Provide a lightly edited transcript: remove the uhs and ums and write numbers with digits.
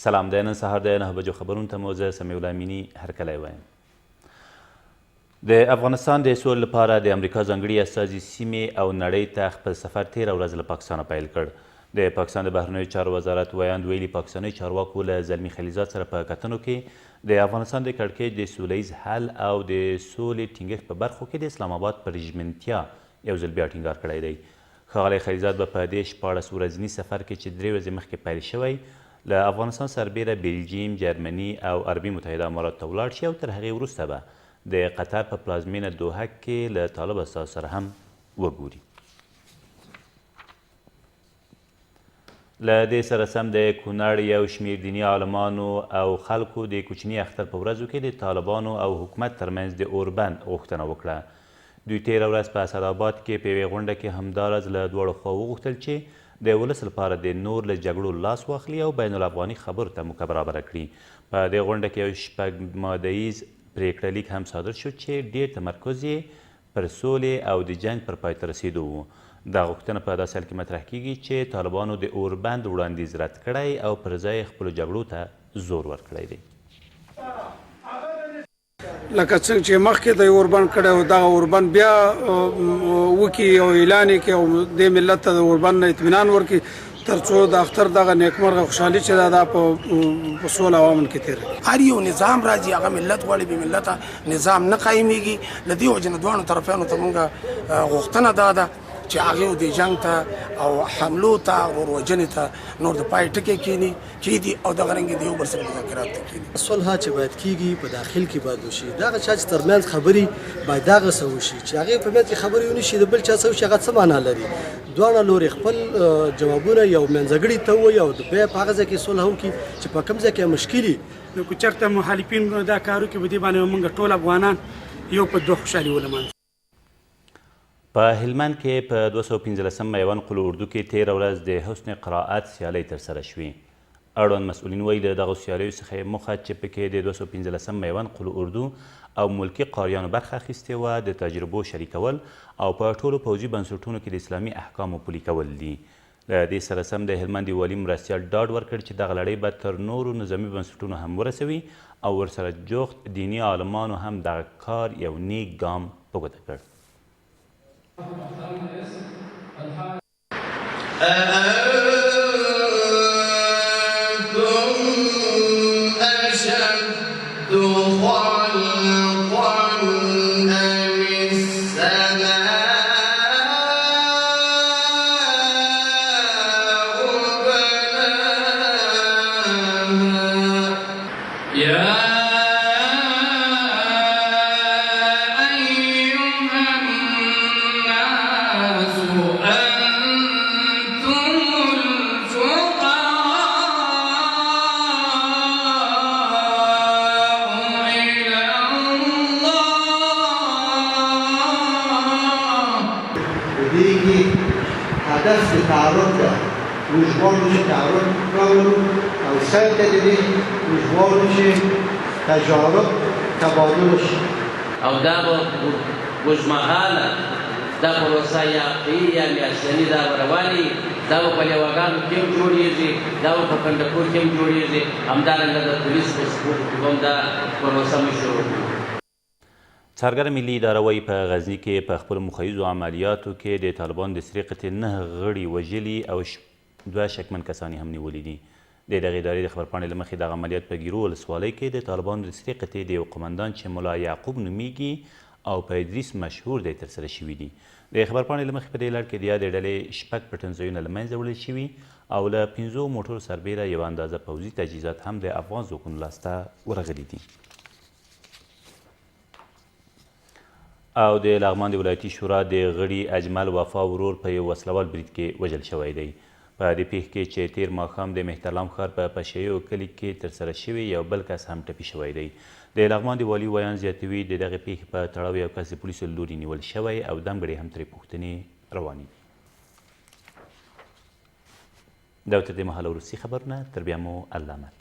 سلام د نن سهار د 9 بجو خبرونو ته مو زه سمیع الله امیني هرکلی وایم. د افغانستان د سولې لپاره د امریکا ځانګړي استازي سیمې او نړۍ ته خپل سفر تېره ورځ له پاکستانه پیل کړ. د پاکستان د بهرنیو چارو وزارت ویاند ویلي پاکستاني چارواکو له زلمي خلیلزاد سره په کتنو کې د افغانستان د کړکېچ د سولیز حل او د سولې ټینګښت په برخو کې د اسلام آباد پر ژمنتیا یو ځل بیا ټینګار کړی دی. ښاغلی خلیلزاد به په دې 14 ورځني سفر کې چې 3 ورځې مخکې پیل شوی له افغانستان سربیره بلجیم، جرمني او عربي متحده اماراتو ته ولاړ شي او تر هغې وروسته به د قطر په پلازمینه دوحه کې له طالب استازو سره هم وګوري. له دې سره سم د کونړ یو شمېر دیني عالمانو او خلکو د کوچني اختر په ورځو کې د طالبانو او حکومت ترمنځ د اوربند غوښتنه وکړه. دوی تېره ورځ په اسداباد کې په یوې غونډه کې همداراز له دواړو خواوو وغوښتل چې د ولس لپاره د نور له جګړو لاس واخلي او بین الافغاني خبرو ته موقع برابره کړي. په دې غونډه کې یو 6 مادهیز پرېکړه لیک هم صادر شو چې ډېر تمرکز یې پر سولې او د جنګ پر پای ته رسېدو و. دا غوښتنه په داسې حال کې مطرح کیږي چې طالبانو د اوربند وړاندیز رد کړی او پر ځای خپلو جګړو ته زور ورکړی دی. لکه څنګه چې مخکې د اوربند کړی و دغه اوربند بیا وکړي او اعلان یې کړي او دې ملت ته د اوربند نه اطمینان ورکړي تر څو د اختر دغه نیکمرغه خوشحالي چې دا په سوله او امن کې تېروي. هر یو نظام راځي هغه ملت غواړي بې ملته نظام نه قایمیږي. له دې وجې نه دواړو طرفیانو ته مونږ غوښتنه دا ده چې هغې د جنګ ته او حملو ته وروروجنې ته نور د پای ټکي کېږي او دغه رنګې د یو بل سره مذاکرات ته کېږي. صلح چې باید کېږي په داخل کې باید وشي. دغه چا چې ترمنځ خبرې باید دغه څه وشي چې هغې په منځ کې خبرې ونه شي د بل چا څه وشي هغه څه معنا لري. دواړه لورې خپل جوابونه یو منځګړي ته ووایي او بیا په هغه ځای کې صلح وکړي چې په کوم ځای کې مشکل وي. نو که چېرته مخالفین دا کار وکړي په دې باندې موږ ټول افغانان یو په دوه خوشحالي ولمانځو. په هلمند کې په 215 میوند قلو اردو کې تېره ورځ د حسن قرائت سیالۍ ترسره شوې. اړوند مسؤلین وایي د دغو سیالیو څخه یې موخه چې پکې د 215 میوند قلو اردو او ملکي قاریانو برخه اخیستې وه د تجربو شریکول او په ټولو پوځي بنسټونو کې د اسلامي احکامو پلي کول دي. له دې سره سم د هلمند والي مرستیال ډاډ ورکړ چې دغه لړۍ به تر نورو نظامي بنسټونو هم ورسوي او ورسره جوخت دیني عالمانو هم دغه کار یو نیک ګام په ګوته کړ. هدف د تعارف ده موږ غواړو چې تعارف راولو او سر ته د دې موږ غواړو چې تجارب تبادل شي او دا به اوږدمهاله دا پروسه یا حقیقي یا میاشتني دا به روانې دا به په لیواګانو کې هم جوړېږي دا به په کنډکور کې هم جوړېږي همدارنګه د پولیس په سپورټ کې هم دا پروسه موږ شروع کړو. څارګره ملي اداره وایي په غزني کې په خپلو مخیزو عملیاتو کې د طالبانو د سرې قطعې 9 غړي وژلي او 2 شکمن کسان هم نیولي دي. د دغې ادارې د خبرپاڼې له مخې دغه عملیات په ګیرو ولسوالۍ کې د طالبانو د سرې قطعې د یو قمندان چې ملا یعقوب نومیږي او په ادریس مشهور دی ترسره شوي دي. د خبرپاڼې له مخې په دې لړ کې د یادې ډلې 6 پټنځایونه له منځه وړل شوي او له 15 موټرو سربیره یوه اندازه پوځي تجهیزات هم د افغان ځواکونو لاسته ورغلي دي. او د لغمان د ولایتي شورا د غړي اجمل وفا ورور په یو وسلوال برید کې وژل شوی دی. په دې پیښه کې چې تیر ماښام د مهترلام ښار په پشیو کلي کې ترسره شوی یو بل کس هم ټپي شوی دی. د لغمان د والي ویان زیاتوي د دغې پیښې په تړاو یو کس د پولیسو له لوري نیول شوی او دمګړې هم ترې پوښتنې روانې دي. دا تر دې مهاله وروستي خبرونه تر بیا مو الله امان.